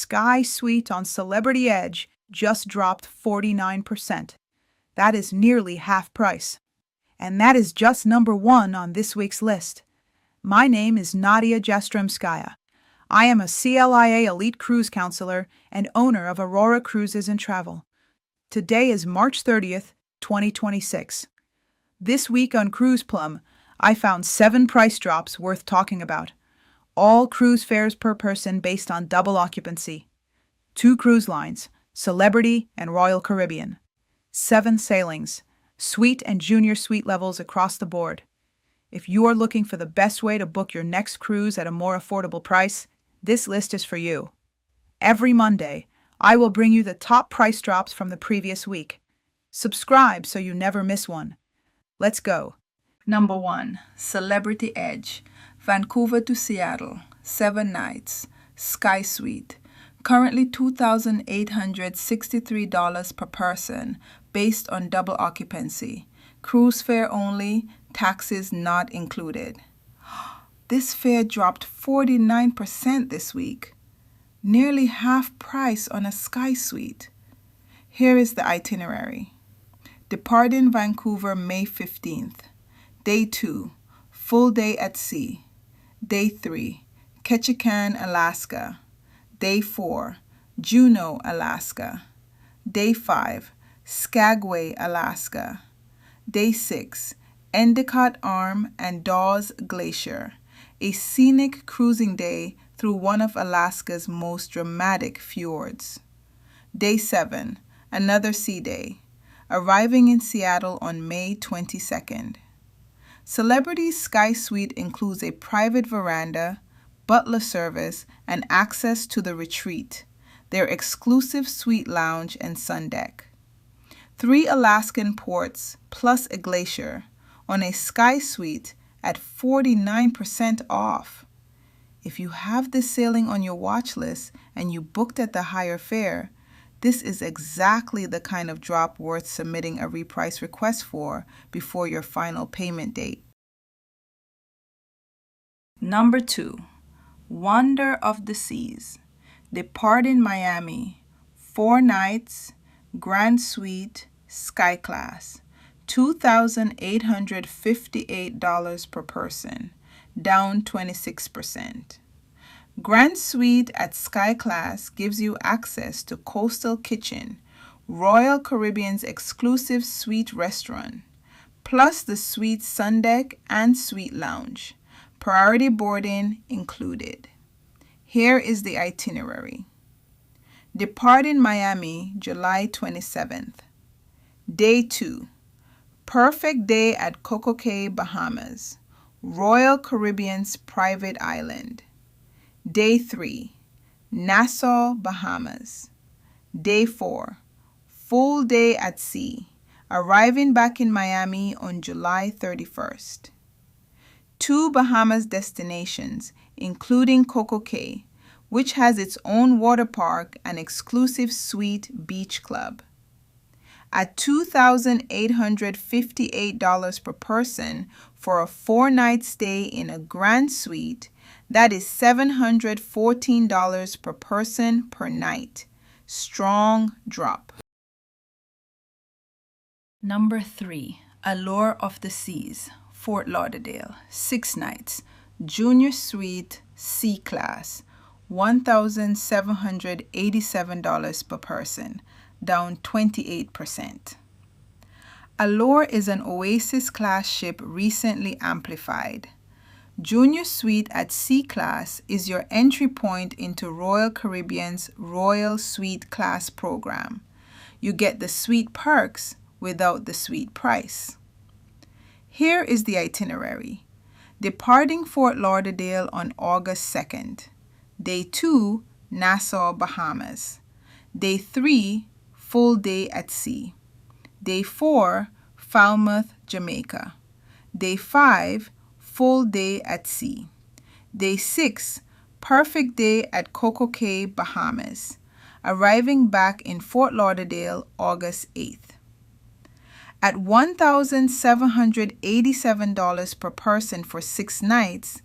Sky Suite on Celebrity Edge just dropped 49%. That is nearly half price. And that is just number one on this week's list. My name is Nadia Jastremskaya. I am a CLIA Elite Cruise Counselor and owner of Aurora Cruises and Travel. Today is March 30th, 2026. This week on CruisePlum, I found 7 price drops worth talking about. All cruise fares per person based on double occupancy. 2 cruise lines, Celebrity and Royal Caribbean. 7 sailings, suite and junior suite levels across the board. If you are looking for the best way to book your next cruise at a more affordable price, this list is for you. Every Monday, I will bring you the top price drops from the previous week. Subscribe so you never miss one. Let's go. Number 1, Celebrity Edge, Vancouver to Seattle, 7 nights, Sky Suite. Currently $2,863 per person, based on double occupancy. Cruise fare only, taxes not included. This fare dropped 49% this week. Nearly half price on a Sky Suite. Here is the itinerary. Departing Vancouver May 15th. Day 2, full day at sea. Day 3, Ketchikan, Alaska. Day 4, Juneau, Alaska. Day 5, Skagway, Alaska. Day 6, Endicott Arm and Dawes Glacier, a scenic cruising day through one of Alaska's most dramatic fjords. Day 7, another sea day, arriving in Seattle on May 22nd. Celebrity's Sky Suite includes a private veranda, butler service, and access to the retreat, their exclusive suite lounge and sun deck. 3 Alaskan ports plus a glacier on a Sky Suite at 49% off. If you have this sailing on your watch list and you booked at the higher fare, this is exactly the kind of drop worth submitting a reprice request for before your final payment date. Number 2, Wonder of the Seas, Departing Miami, 4 nights, Grand Suite, Sky Class, $2,858 per person, down 26%. Grand Suite at Sky Class gives you access to Coastal Kitchen, Royal Caribbean's exclusive suite restaurant, plus the suite sun deck and suite lounge. Priority boarding included. Here is the itinerary. Departing Miami, July 27th. Day 2, perfect day at Coco Cay, Bahamas, Royal Caribbean's private island. Day 3, Nassau, Bahamas. Day 4, full day at sea, arriving back in Miami on July 31st. 2 Bahamas destinations, including Coco Cay, which has its own water park and exclusive suite beach club. At $2,858 per person for a 4-night stay in a Grand Suite, that is $714 per person per night. Strong drop. Number 3, Allure of the Seas, Fort Lauderdale, 6 nights, Junior Suite, C Class, $1,787 per person, down 28%. Allure is an Oasis-class ship recently amplified. Junior Suite at C Class is your entry point into Royal Caribbean's Royal Suite Class program. You get the suite perks without the suite price. Here is the itinerary. Departing Fort Lauderdale on August 2nd. Day 2, Nassau, Bahamas. Day 3, full day at sea. Day 4, Falmouth, Jamaica. Day 5, full day at sea. Day 6, perfect day at Coco Cay, Bahamas, arriving back in Fort Lauderdale August 8th. At $1,787 per person for 6 nights,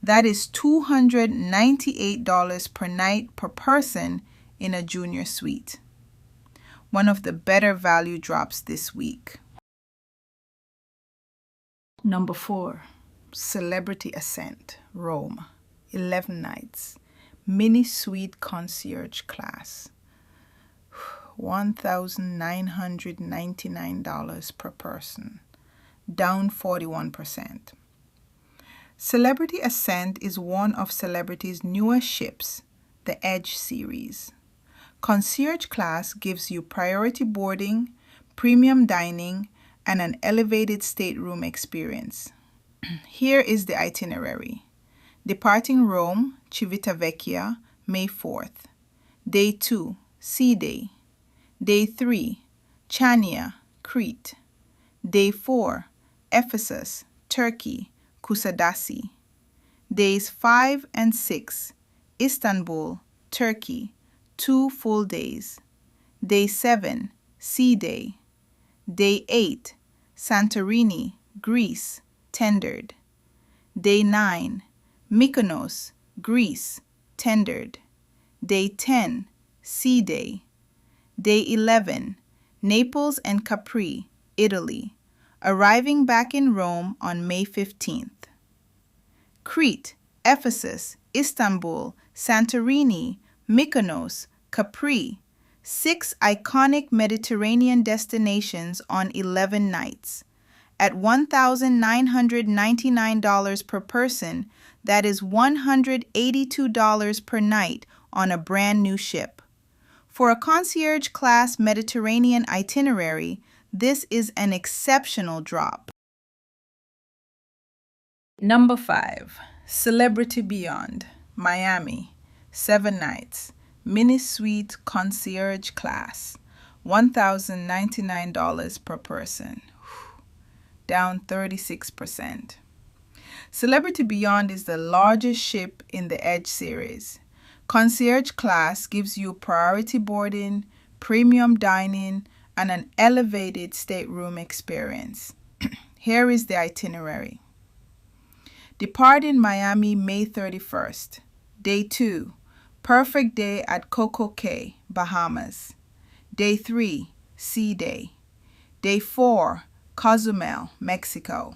that is $298 per night per person, in a junior suite. One of the better value drops this week. Number 4, Celebrity Ascent, Rome, 11 nights, mini suite concierge class, $1,999 per person, down 41%. Celebrity Ascent is one of Celebrity's newest ships, the Edge series. Concierge class gives you priority boarding, premium dining, and an elevated stateroom experience. Here is the itinerary. Departing Rome, Civitavecchia, May 4th. Day 2, Sea Day. Day 3, Chania, Crete. Day 4, Ephesus, Turkey, Kusadasi. Days 5 and 6, Istanbul, Turkey, 2 full days. Day 7, Sea Day. Day 8, Santorini, Greece, tendered. Day 9, Mykonos, Greece, tendered. Day 10, Sea Day. Day 11, Naples and Capri, Italy, arriving back in Rome on May 15th. Crete, Ephesus, Istanbul, Santorini, Mykonos, Capri, 6 iconic Mediterranean destinations on 11 nights. At $1,999 per person, that is $182 per night on a brand new ship. For a concierge class Mediterranean itinerary, this is an exceptional drop. Number 5, Celebrity Beyond, Miami, 7 nights, mini suite concierge class, $1,099 per person, down 36%. Celebrity Beyond is the largest ship in the Edge series. Concierge class gives you priority boarding, premium dining, and an elevated stateroom experience. Here is the itinerary. Departing Miami May 31st. Day 2, perfect day at Coco Cay, Bahamas. Day 3, Sea Day. Day 4, Cozumel, Mexico.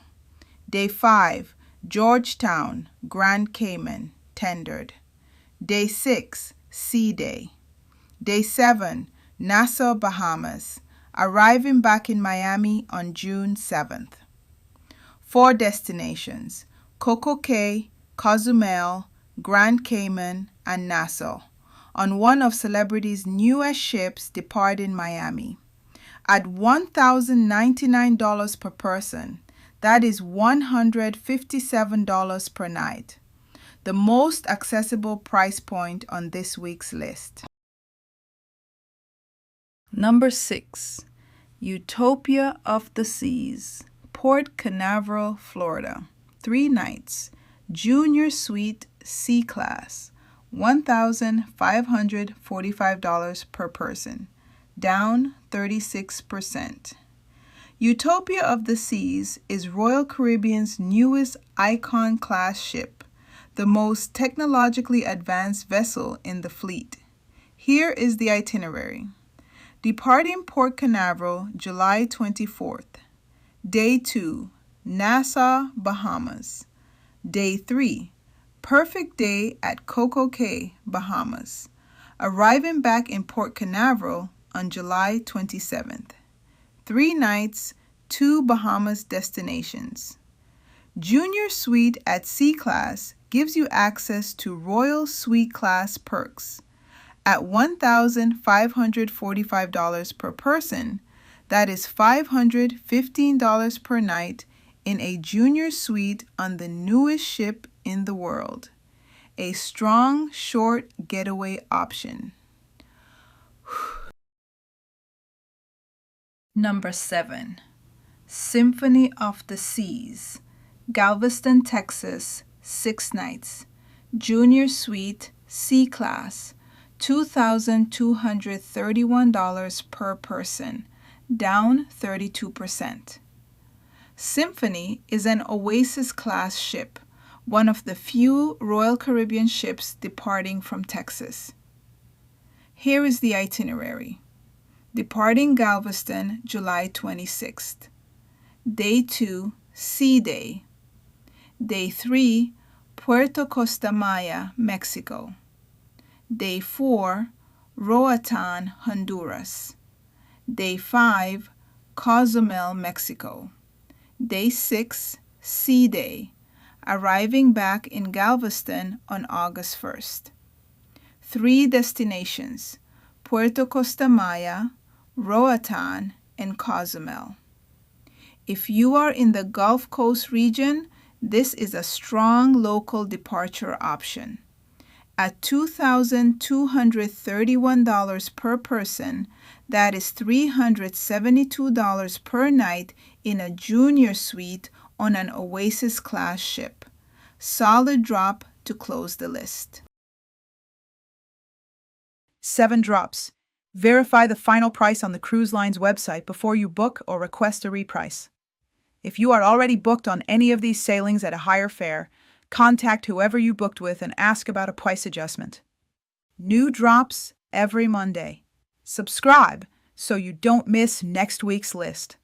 Day 5, Georgetown, Grand Cayman, tendered. Day 6, Sea Day. Day 7, Nassau, Bahamas, arriving back in Miami on June 7th. 4 destinations, Coco Cay, Cozumel, Grand Cayman, and Nassau, on one of Celebrity's newest ships departing Miami. At $1,099 per person, that is $157 per night, the most accessible price point on this week's list. Number 6, Utopia of the Seas, Port Canaveral, Florida, 3 nights, junior suite C class, $1,545 per person, down 36%. Utopia of the Seas is Royal Caribbean's newest Icon class ship, the most technologically advanced vessel in the fleet. Here is the itinerary. Departing Port Canaveral July 24th. Day 2, Nassau, Bahamas. Day 3, perfect day at Coco Cay, Bahamas, arriving back in Port Canaveral on July 27th. 3 nights, 2 Bahamas destinations. Junior Suite at C Class gives you access to Royal Suite Class perks. At $1,545 per person, that is $515 per night in a junior suite on the newest ship in the world. A strong, short getaway option. Number 7, Symphony of the Seas, Galveston, Texas, 6 nights, junior suite, C class, $2,231 per person, down 32%. Symphony is an Oasis-class ship, one of the few Royal Caribbean ships departing from Texas. Here is the itinerary. Departing Galveston, July 26th. Day 2, Sea Day. Day 3, Puerto Costa Maya, Mexico. Day 4, Roatan, Honduras. Day 5, Cozumel, Mexico. Day 6, Sea Day, arriving back in Galveston on August 1st. 3 destinations, Puerto Costa Maya, Roatan, and Cozumel. If you are in the Gulf Coast region, this is a strong local departure option. At $2,231 per person, that is $372 per night in a junior suite on an Oasis-class ship. Solid drop to close the list. 7 drops. Verify the final price on the cruise line's website before you book or request a reprice. If you are already booked on any of these sailings at a higher fare, contact whoever you booked with and ask about a price adjustment. New drops every Monday. Subscribe so you don't miss next week's list.